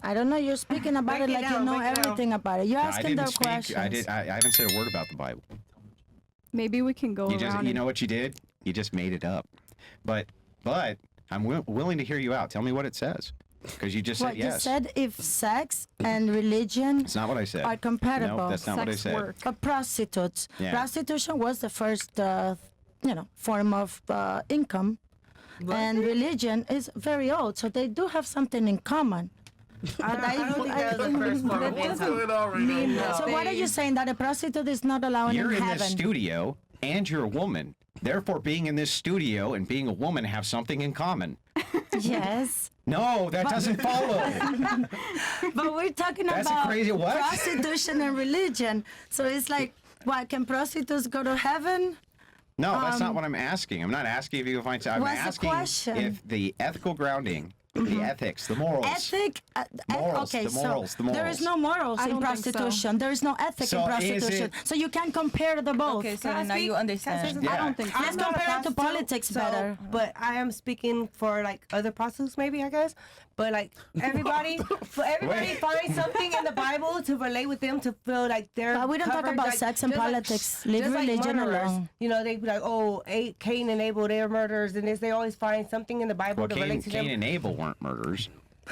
I don't know. You're speaking about it like you know everything about it. You're asking their questions. I haven't said a word about the Bible. Maybe we can go around. You know what you did? You just made it up. But I'm willing to hear you out. Tell me what it says. Because you just said yes. You said if sex and religion It's not what I said. are compatible. No, that's not what I Sex said. work. But prostitutes. Yeah. Prostitution was the first, form of income. And religion is very old, so they do have something in common. I don't think that was the first form of income. So what are you saying, that a prostitute is not allowed You're in in heaven? this studio, and you're a woman. Therefore, being in this studio and being a woman have something in common. Yes. No, that doesn't follow. But we're talking That's a about crazy what? prostitution and religion. So it's like, what, can prostitutes go to heaven? No, that's not what I'm asking. I'm not asking if you can find. I'm What's the asking question? if the ethical grounding, the ethics, the morals. Morals, okay, the morals, so the morals. there is no morals in don't think so. prostitution. There is no ethic So in is prostitution. it- So you can't compare the both. Okay, so now you understand. Yeah. I don't think so. Let's compare it to politics better. But I am speaking for like other prostitutes, maybe, I guess. But like everybody finds something in the Bible to relate with them, to feel like they're. But we don't talk covered, about like, sex and just like- politics. Leave just like religion murderers. alone. You know, they be like, oh, Cain and Abel, they're murderers, and they always find something in the Bible Well, to relate to Cain them. and Abel weren't murderers.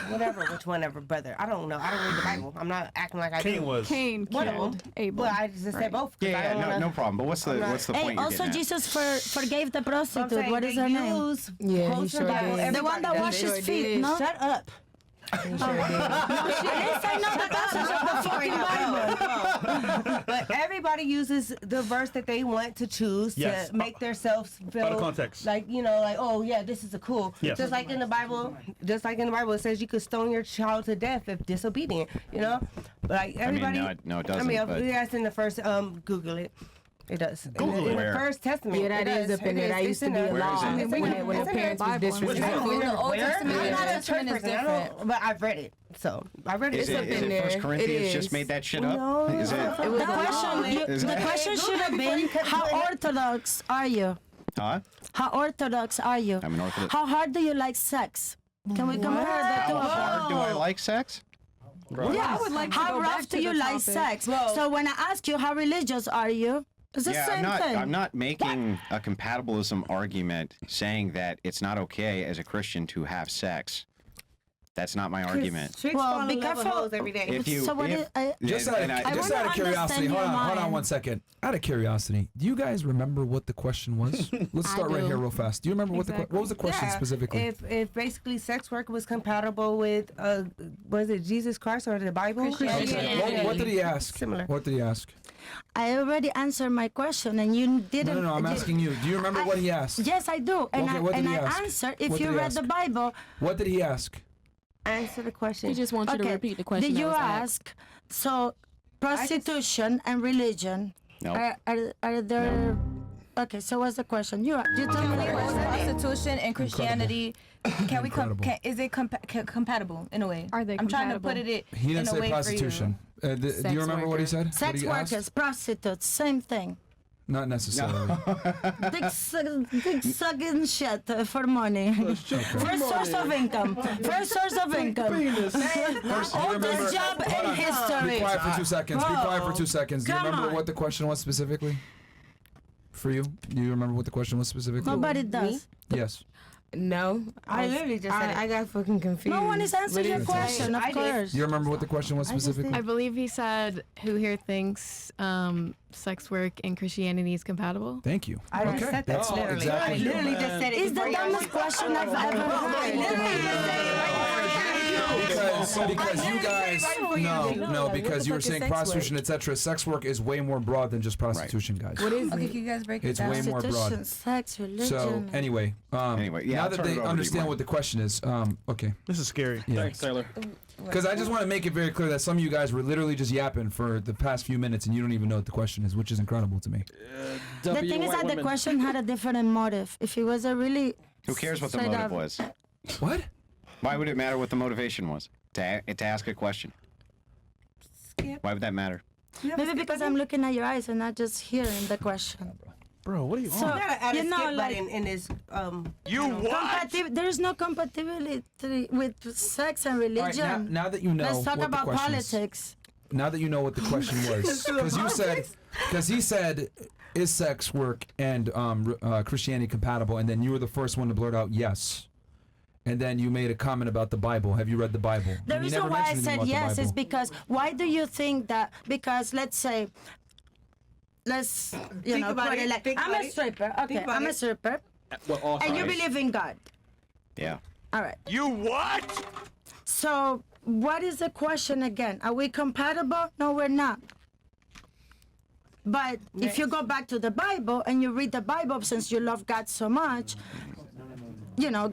Whatever, whatever, brother. I don't know. I don't read the Bible. I'm not acting like I do. Cain was. Cain One of killed them. Abel. But I just said both. 'cause I Yeah, don't wanna- no problem. But what's the Hey, point you're also getting at? Jesus forgave the I'm prostitute. saying What is they her name? use Yeah, he quotes from sure the Bible. did. The one that Everybody washes does. feet, no? Shut up. At least I know the passage of the fucking Bible. But everybody uses the verse that they want to choose Yes. to make themselves feel Out of context. like, you know, like, oh yeah, this is a cool. Yes. Just like in the Bible, it says you could stone your child to death if disobedient. You know, but like everybody. no, it I mean, doesn't, but- that's in the first. Google it. It does. Google in where? the First Testament. Yeah, that it is does. up in It there. is. That It's used to in be a there. Where is law it? when the parents was disrespectful. In the Old Testament I'm and not the a New church Testament is person. I different. don't, but I've read it. So I read it. Is up it in there. First Corinthians It just is. made that shit up? No, Is it? It was The question should have been, how orthodox are you? Huh? How orthodox are you? I'm an Orthodox. How hard do you like sex? Can we compare the two How of them? hard do I like sex? Yes. I would like to How go back rough to do you the like topic. sex? So when I ask you how religious are you, it's the same thing. I'm not making a compatibilism argument saying that it's not okay as a Christian to have sex. That's not my argument. Chicks Well, fall be in love with careful. hoes every day. If you, So what if, is- I- Just and I- wanna out of curiosity, understand hold your on mind. 1 second. Out of curiosity, do you guys remember what the question was? Let's start right do. here real fast. Do you remember what was the question Yeah, specifically? If basically sex work was compatible with was it Jesus Christ or the Bible? Christianity. What did he ask? Similar. What did he ask? I already answered my question and you didn't. No, I'm asking you. Do you remember what he asked? Yes, I do. And Okay, what did he I ask? answer. If What you did he read ask? the Bible, What did he ask? Answer the question. He just wants you to okay. repeat the question. Did you that was asked. ask? So, prostitution and religion No. are there? Okay, so what's the question? You tell me the question. Prostitution and Christianity, can we Incredible. is it compatible in a way? Are they I'm trying to compatible? put it He didn't in a say way prostitution. Do you remember what he said? Sex What he asked? workers, prostitutes, same thing. Not necessarily. Dick sucking shit for money. First source of income. First source of income. Oldest job in Be history. quiet for 2 seconds. Be quiet for 2 seconds. Do you Come remember on. what the question was specifically? For you? Do you remember what the question was specifically? Nobody does. Yes. No, I literally just said it. I got fucking confused. No one is answering your question, of I did. course. You remember what the question was specifically? I believe he said, "Who here thinks sex work and Christianity is compatible?" Thank you. I just said that That's literally. exactly. I literally just said it. It's the before y'all- dumbest question I've ever I literally heard. just said it right Because you guys because you were saying sex prostitution, etc. Sex work is way more broad than just prostitution, guys. What is Okay, it? can you guys break it It's down? way more Prostitution, broad. sex, religion. So anyway, Anyway, yeah, now I'll that turn it they over to you, understand Mark. what the question is, okay. This is scary. Yeah. Thanks, Taylor. Because I just want to make it very clear that some of you guys were literally just yapping for the past few minutes and you don't even know what the question is, which is incredible to me. The thing is that the question had a different motive. If it was a really Who cares what the straight motive up- was? What? Why would it matter what the motivation was? To ask a question. Skip. Why would that matter? Maybe because I'm looking at your eyes and not just hearing the question. Bro, what are you So, on? You gotta add you a know, skip like, button in this. there is no compatibility with sex and All right, religion. now that you know Let's talk what the about question is. politics. Now that you know what the question was, because he said, is sex work and Christianity compatible? And then you were the first one to blurt out yes. And then you made a comment about the Bible. Have you read the Bible? The And you reason never why I mentioned anything said about the yes is Bible. because why do you think that? Because let's say, let's Think about put it, it like think I'm about a it. stripper. Okay, Think about I'm a it. stripper, Well, all and you right. believe in God. Yeah. All right. You what? So what is the question again? Are we compatible? No, we're not. But if you go back to the Bible and you read the Bible, since you love God so much,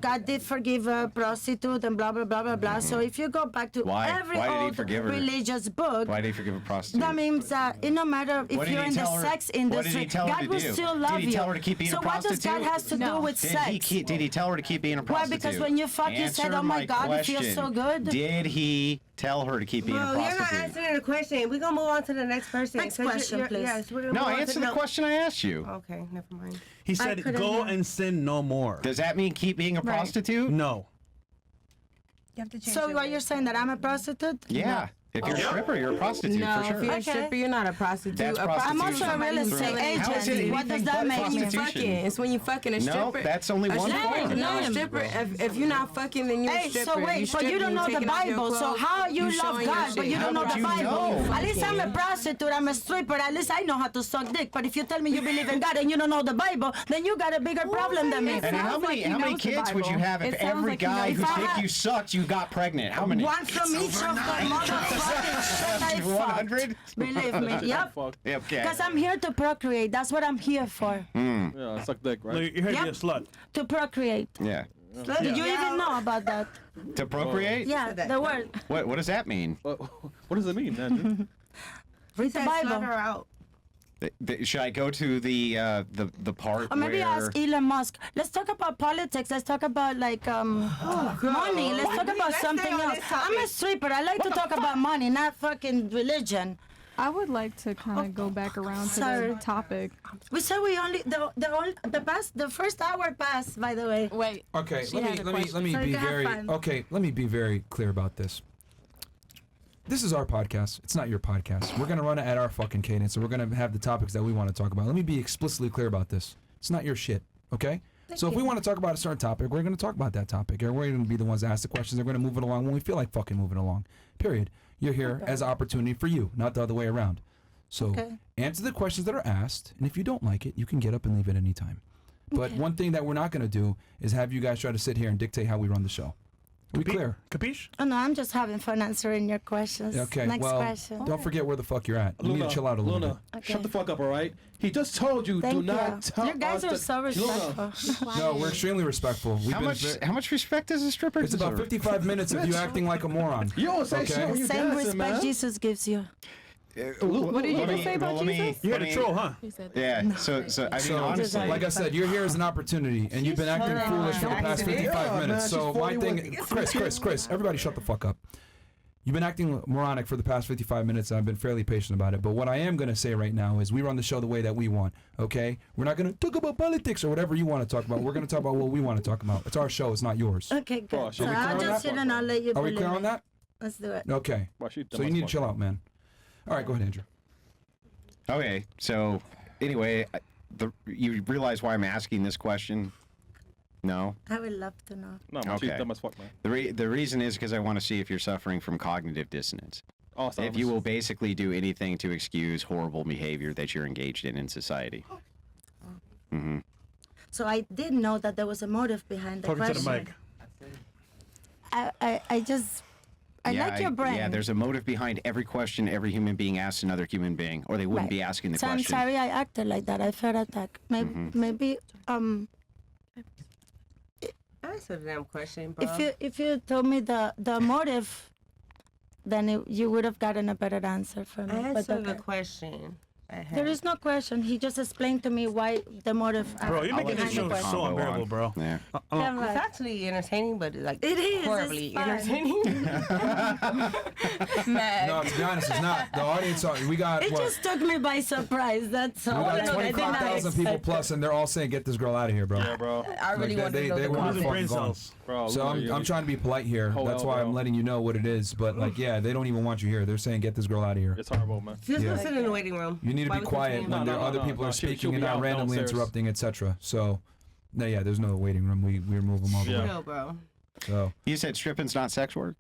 God did forgive a prostitute and blah, blah, blah, blah, blah. So if you go back to Why? every Why did he old forgive her? religious book, Why did he forgive a prostitute? that means that it no matter if What did you're he in the tell her- sex what did he industry, tell her God to will do? still love Did he you. tell her to keep being so a what does God prostitute? has to do with sex? Did he tell her to keep being a Why? prostitute? Because when you fuck, you said, Answer "Oh my God, it feels question. so good." Did he tell her to keep being Bro, a you're not prostitute? answering the question. We're gonna move on to the next person. Next 'cause question, please. Yes, we're gonna No, move on answer to the question I asked you. Okay, never mind. He said, couldn't "Go hear. and sin no more." Does that mean keep being a prostitute? No. You have to change So your what you're saying that I'm a prostitute? Yeah. If you're a stripper, you're a prostitute No, for sure. if you're a Okay. stripper, you're not a prostitute. That's a prostitute I'm prostitution. also a real estate How is it agent. What does anything that but make me? prostitution? Fucking. It's when you fucking a No, stripper. that's only A one stripper- form. No, a stripper. If you're not fucking, then you're a Hey, stripper. so wait, but you don't know the Bible. So how you love God, but you don't know How the would you Bible? know? At least I'm a prostitute, I'm a stripper. At least I know how to suck dick. But if you tell me you believe in God and you don't know the Bible, then you got a bigger problem than me. It And how sounds many like he how many knows the kids would you Bible. have if It sounds every like he guy knows whose the dick Bible. you sucked, you got pregnant? How many? One from each of the motherfucking shit I fucked. 100? Believe me, yep. Yeah, okay. Because I'm here to procreate. That's what I'm here for. Yeah, suck dick, right? No, you're here to be a Yep. slut. To procreate. Yeah. Did you even know about that? To procreate? Yeah, the word. What does that mean? What does it mean, man? Read the Slut Bible. her out. Should I go to the part Or maybe where ask Elon Musk. Let's talk about politics. Let's talk about like money. Let's talk about Let's something stay on else. this topic. I'm a stripper. I like to talk about money, not fucking religion. I would like to kind of go back around to Sorry. the topic. We said we only the first hour passed. By the way. Wait. Okay, She let had a me So be you can have very fun. let me be very clear about this. This is our podcast. It's not your podcast. We're gonna run it at our fucking cadence, and we're gonna have the topics that we want to talk about. Let me be explicitly clear about this. It's not your shit, okay? So if we want to talk about a certain topic, we're gonna talk about that topic, and we're gonna be the ones that ask the questions. We're gonna move it along when we feel like fucking moving along. Period. You're here as an opportunity for you, not the other way around. So Okay. answer the questions that are asked, and if you don't like it, you can get up and leave at any time. But one thing that we're not gonna do is have you guys try to sit here and dictate how we run the show. Are we clear? Capiche? Oh no, I'm just having fun answering your questions. Okay, Next well, question. don't forget where the fuck you're at. You need to chill out a little Luna, bit. shut the fuck up, all right? He just told you, Thank do you. not tell You guys us are so Luna, respectful. No, we're extremely respectful. We've how been much respect does a stripper It's about deserve? 55 minutes of you acting like a moron. You don't say Okay. shit when you Same dancing, respect man. Jesus gives you. What did you just say about Jesus? You had a troll, huh? He said Yeah. So I mean, So, honestly, like I said, you're here as an opportunity, and you've been acting foolish for the past 55 Yeah, minutes. man, So she's my 41. thing, Chris, everybody shut the fuck up. You've been acting moronic for the past 55 minutes, and I've been fairly patient about it. But what I am going to say right now is we run the show the way that we want, okay? We're not going to talk about politics or whatever you want to talk about. We're going to talk about what we want to talk about. It's our show. It's not yours. Okay, good. Bro, So are we I'll clear on just that? sit and I'll let you Are we believe clear on me. that? Let's do it. Okay. Well, she So you need to chill out, man. All right, go ahead, Andrew. okay. So anyway, you realize why I'm asking this question? No. I would love to know. No, man, she's Okay. dumb as fuck, man. The reason is because I want to see if you're suffering from cognitive dissonance. Oh, stop. If you will basically do anything to excuse horrible behavior that you're engaged in society. Mm-hmm. So I did know that there was a motive behind the Talking to question. the mic. I just like your brain. Yeah, there's a motive behind every question every human being asks another human being, or they wouldn't Right. be asking the So I'm question. sorry I acted like that. I felt attacked. Maybe Answer the damn question, bro. if you told me the motive, then you would have gotten a better answer from me. But Answer the okay. question. at There hand. is no question. He just explained to me why the motive. Bro, you're making this show behind the so question. unbearable, bro. Yeah. I'm It's like, actually entertaining, but like It is, horribly it's fun. entertaining. No, to be honest, it's not. The audience, we got it what? just took me by surprise. That's all. We got I did not 25,000 people expect plus, and they're all saying, "Get this girl out of here, bro." Yeah, bro. I really Like, wanted to know they the were Losing fucking brain gone. cells. Bro, So I'm trying to be polite here. Oh, That's well, why bro. I'm letting you know what it is. But like, yeah, they don't even want you here. They're saying, "Get this girl out of here." It's horrible, man. Just Yeah. listen in the waiting room. You need to Why be we quiet continue? when No, there no, other no, people no, are she'll speaking be and not out randomly downstairs. interrupting, etc. So, no, yeah, there's no waiting room. We remove them all the Yeah. way. No, bro. So, You said stripping's not sex work?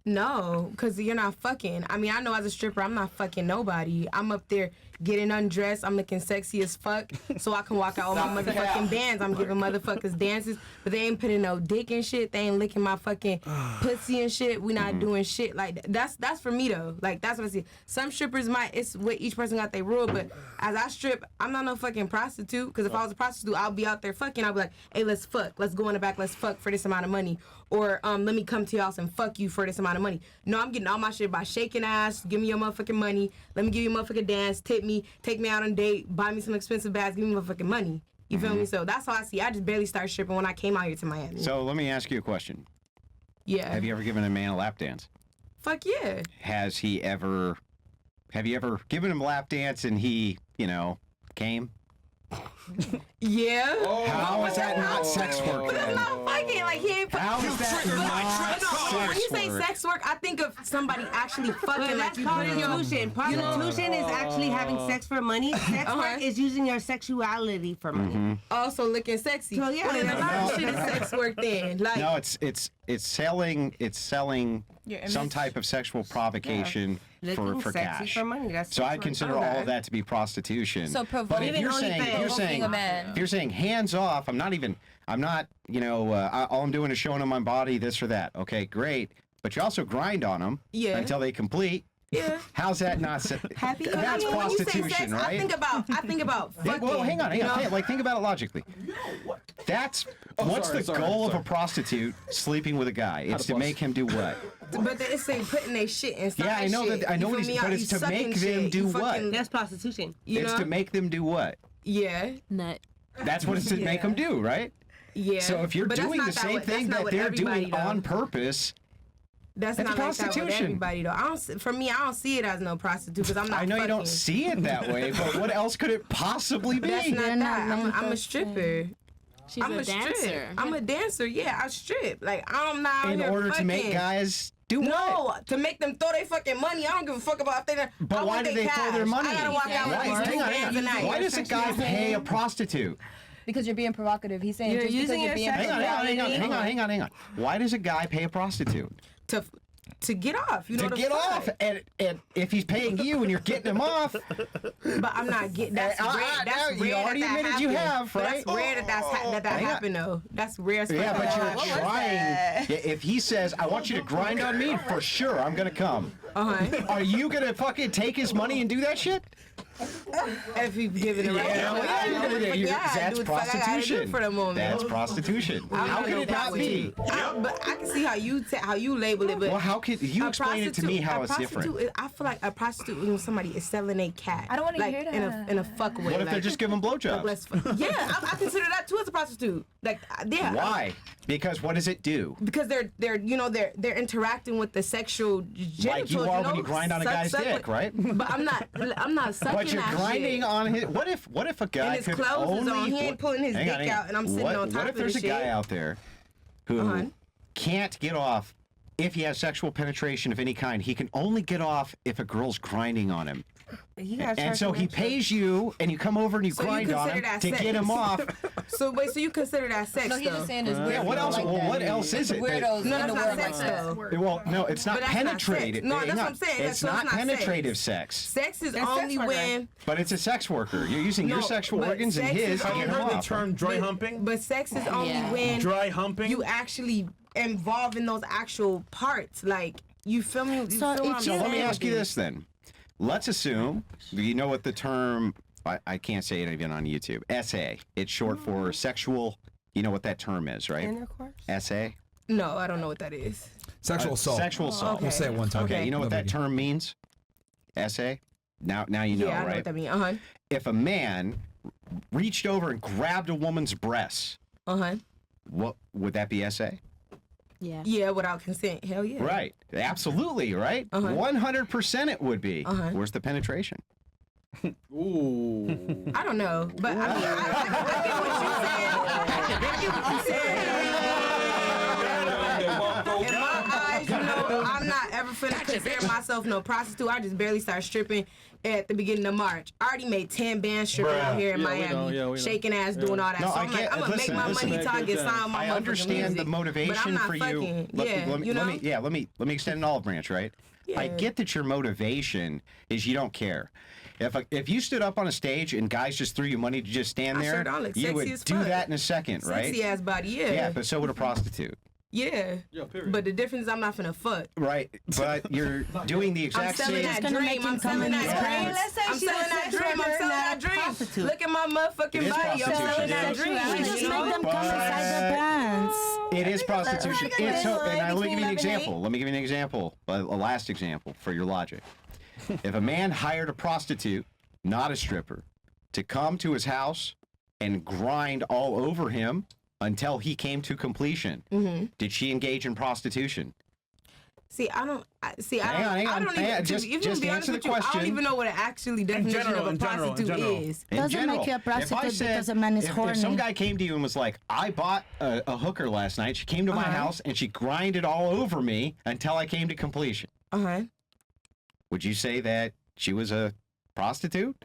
No, because you're not fucking. I mean, I know as a stripper, I'm not fucking nobody. I'm up there getting undressed. I'm looking sexy as fuck so I can walk out with my motherfucking bands. I'm giving motherfuckers dances, but they ain't putting no dick and shit. They ain't licking my fucking pussy and shit. We not doing shit like that. That's for me though. Like that's what I see. Some strippers might. It's what each person got their rule, but as I strip, I'm not no fucking prostitute. Because if I was a prostitute, I'll be out there fucking. I'll be like, hey, let's fuck. Let's go in the back. Let's fuck for this amount of money. Or let me come to your house and fuck you for this amount of money. No, I'm getting all my shit by shaking ass. Give me your motherfucking money. Let me give you a motherfucking dance. Tip me. Take me out on a date. Buy me some expensive bags. Give me motherfucking money. You feel me? So that's how I see. I just barely started stripping when I came out here to Miami. So let me ask you a question. Yeah. Have you ever given a man a lap dance? Fuck yeah. Have you ever given him a lap dance and he, came? Yeah. How is that not sex work But then? that's not fucking. Like he ain't. How is that not When you sex say work? sex work, I think of somebody actually fucking. But Like that's you put in your. prostitution. Prostitution is actually having sex for money. Sex work is using your sexuality for money. Also looking sexy. So, yeah, well, then a lot of no. shit is sex work then. Like No, it's selling some type of sexual provocation Looking for sexy cash. for money. That's So sex I work. consider all of that to be prostitution. So but if provoking you're saying, provoking a man. if you're saying hands off, I'm not, all I'm doing is showing them my body, this or that. Okay, great. But you also grind on them until they complete. Yeah. How's that not? Happy That's when you say prostitution, sex, right? I think about fucking. Well, hang on. you know? Like, think about it logically. That's what's the goal of a prostitute sleeping with a guy? It's to make him do what? But they say putting their shit inside. Yeah, I know shit. that. I know You what feel he's, me? but You it's to sucking make them shit. do You what? fucking- That's prostitution. You It's know? to make them do what? Yeah. Nut. That's what it's to make them do, right? Yeah. So if you're But that's doing not the that same way- thing that's not that with they're everybody, doing though. on purpose, That's That's not like that with prostitution. everybody though. For me, I don't see it as no prostitute because I'm not. I know you don't fucking. see it that way, but what else could it possibly be? That's not They're not that. I'm meant a to stripper. She's I'm a a dancer. Strip. I'm a dancer. Yeah, I strip. Like I'm not out In here order to make fucking. guys do what? No, to make them throw their fucking money. I don't give a fuck about if they. But I why want do their they throw cash. their money? I gotta walk out with Why, these hang two on, bands a night. why does a guy pay a prostitute? Because you're being provocative. He's saying You're just because using you're your being sexuality. Hang on. Why does a guy pay a prostitute? To get off, you know. To get off, and if he's paying you and you're getting him off, But I'm not getting. That's rare. That's you rare already that admitted you happened. have, But right? That's rare that Hang on. happened though. That's rare. As yeah, fuck but that you're happened. trying. Yeah, if he says, "I want you to grind on me," for sure, I'm gonna come. Are you gonna fucking take his money and do that shit? If he's giving it right. Yeah, you're gonna do it. That's prostitution. For the moment. That's prostitution. How can it not be? But I can see how you label it. But Well, how could you explain it to me how it's different? I feel like a prostitute is when somebody is selling a cat. I don't wanna like, hear that. In a fuck way. What if like, they're just giving blowjobs? Yeah, I consider that too as a prostitute. Like, yeah. Why? Because what does it do? Because they're interacting with the sexual genitals. Like you are when you grind on a guy's suck dick, right? But I'm not sucking But you're that grinding shit. on his. What if a guy And his could clothes is only? on. He ain't pulling his Hang on, dick hang on. out, and I'm sitting what, on top What if of there's this a guy shit? out there who can't get off if he has sexual penetration of any kind? He can only get off if a girl's grinding on him. And so he pays you, and you come over and you So you grind on consider him that to sex? get him off. So wait, so you consider that sex? No, he's though? just saying there's weird Yeah, what people else? like Well, that. what else is it? Weirdos No, in the that's not world like sex that. though. Well, no, it's not But that's not penetrative. sex. No, Hang that's what on. I'm saying. It's So not it's not penetrative sex. sex. Sex is That's only sex worker. when. But it's a sex worker. You're using your No, sexual but organs and sex his is to Have you get him heard the off. term dry humping? But sex is only Yeah. when Dry humping? you actually involve in those actual parts. Like, you feel me? You So feel what if I'm So let me saying? ask you this then. Let's assume you know what the term, I can't say it even on YouTube, SA. It's short for sexual, you know what that term is, right? Intercourse. SA? No, I don't know what that is. Sexual assault. Sexual assault. We'll say it one time. Okay, you know what No that biggie. term means? SA? Now you know, Yeah, I know right? what that means. If a man reached over and grabbed a woman's breasts, what would that be? SA? Yeah. Yeah, without consent. Hell yeah. Right. Absolutely. Right. 100% it would be. Where's the penetration? Ooh. I don't know, but I mean, I get what you're saying. I get what you're saying. In my eyes, you know, I'm not ever finna consider myself no prostitute. I just barely started stripping at the beginning of March. I already made 10 bands stripping out here in Miami, we know. shaking ass, doing all that. No, so I'm like, I'm gonna make my money till I get signed on my I motherfucking understand music, the motivation but I'm not for fucking, you. Let me extend an olive branch, right? I get that your motivation is you don't care. If you stood up on a stage and guys just threw you money to just stand there, you would do that in a second, right? Sexy ass body, yeah. Yeah, but so would a prostitute. Yeah. Period. But the difference is I'm not finna fuck. Right, but you're doing the exact same. I'm selling that dream. I'm selling that dream. Let's say I'm she's selling that a dream. I'm stripper, selling not that a prostitute. dream. Look at my motherfucking It is body. I'm selling prostitution. that dream. We just you make know? them come inside the pants. It is prostitution. like a It's so, deadline and let me give you an between 11 and example. Let me give you an example. A last example for your logic. If a man hired a prostitute, not a stripper, to come to his house and grind all over him until he came to completion, did she engage in prostitution? See, I don't Hang on. even. Just If you be honest answer the with you, I question. don't even know what an actually definition of a prostitute is. In Doesn't general, make you a if I prostitute said- because a man is horny. If some guy came to you and was like, I bought a hooker last night, she came to my house and she grinded all over me until I came to completion. Would you say that she was a prostitute?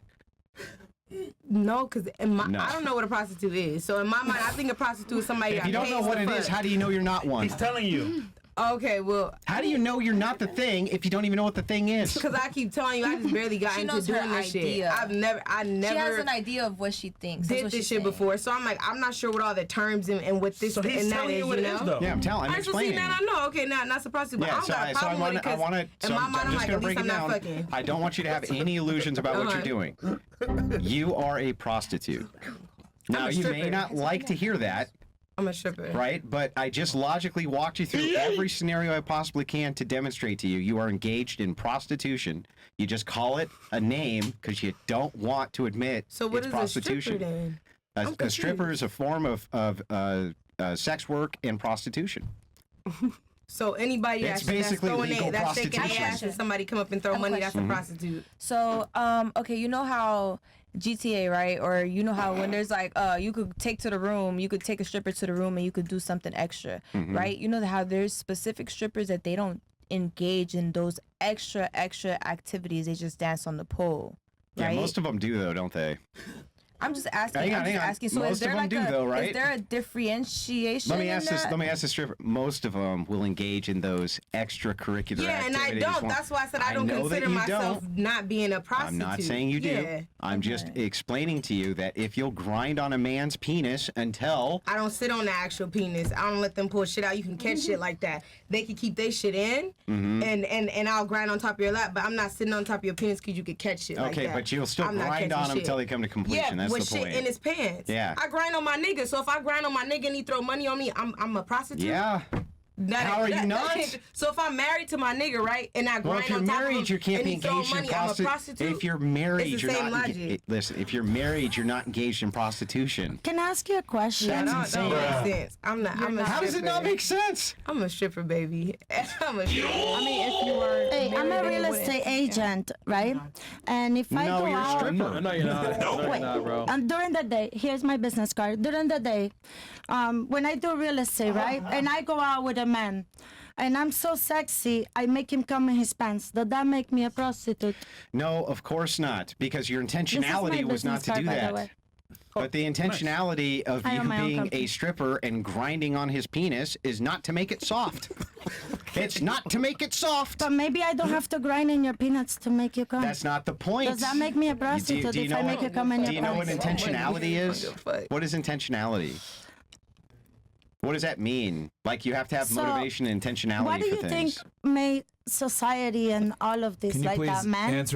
No, because I don't know what a prostitute is. So in my mind, I think a prostitute is somebody If that you don't know pays what to it is, fuck. how do you know you're not one? He's telling you. Okay, well, How do you know you're not the thing if you don't even know what the thing is? because I keep telling you, I just barely got She into knows doing her this shit. idea. I never She has an idea of what she thinks. That's did what this she's shit saying. before, so I'm like, I'm not sure what all the terms and what this So he's and that telling is, you what it know? is, though. Yeah, I'm I just see explaining. now I know. Okay, now not supposed to, but Yeah, I don't got a problem with it because in my mind, I'm just like, gonna at break least it I'm not down. fucking. I don't want you to have any illusions about what you're doing. You are a prostitute. Now, you may stripper. not like to hear that, I'm a stripper. right? But I just logically walked you through every scenario I possibly can to demonstrate to you you are engaged in prostitution. You just call it a name because you don't want to admit So what it's is prostitution. a stripper then? A stripper is a form of sex work and prostitution. So anybody It's that's basically throwing legal that's shaking their prostitution. ass and somebody come up and throw I have a money, that's a Mm-hmm. prostitute. So, okay, you know how GTA, right? Or you know how when there's like, you could take a stripper to the room and you could do something extra, Mm-hmm. right? You know how there's specific strippers that they don't engage in those extra activities. They just dance on the pole, Yeah, right? most of them do though, don't they? I'm just asking. Hang on, I'm just hang on. asking. So Most is there of them like do, a though, right? is there a differentiation? Let me in ask this. that? Let me ask this stripper. Most of them will engage in those extracurricular Yeah, and I activities. don't. That's why I said I don't know that consider you myself don't. not being a prostitute. I'm not saying you do. Yeah. I'm just explaining to you that if you'll grind on a man's penis until I don't sit on the actual penis. I don't let them pull shit out. You can catch shit like that. They can keep their shit in, Mm-hmm. and I'll grind on top of your lap. But I'm not sitting on top of your penis because you could catch shit like that. okay, but you'll still I'm not grind catching on him shit. until they come to completion. Yeah, That's with the point. shit in his pants. Yeah. I grind on my nigga. So if I grind on my nigga and he throw money on me, I'm a prostitute. Yeah. How are you not? So if I'm married to my nigga, right, and I grind Well, if you're on top of married, him you can't and be he throw engaged in money, I'm a prostitute. If you're married, It's the you're same not. logic. Listen, if you're married, you're not engaged in prostitution. Can I ask you a question? That's That don't insane. make sense. I'm a How does it stripper. not make sense? I'm a stripper, baby. I'm a stripper. I mean, if you were. Hey, I'm a married, real then you estate wouldn't. agent, right? And if I No, go you're a out, stripper. No, you're not. No, you're Wait, not, bro. and during the day, here's my business card. During the day, when I do real estate, right, and I go out with a man, and I'm so sexy, I make him come in his pants. Does that make me a prostitute? No, of course not, because your This is my intentionality was not business to card, do by the that. way. But the intentionality of I you own my own being company. a stripper and grinding on his penis is not to make it soft. It's not to make it soft. But maybe I don't have to grind in your peanuts to make you come. That's not the point. Does that make me a prostitute do you if know I make what- you come in Do your you know what pants? intentionality is? Fuck. What is intentionality? What does that mean? Like you have to have So, motivation and intentionality What do for you things. think made society and all of this Can you like please that, man? answer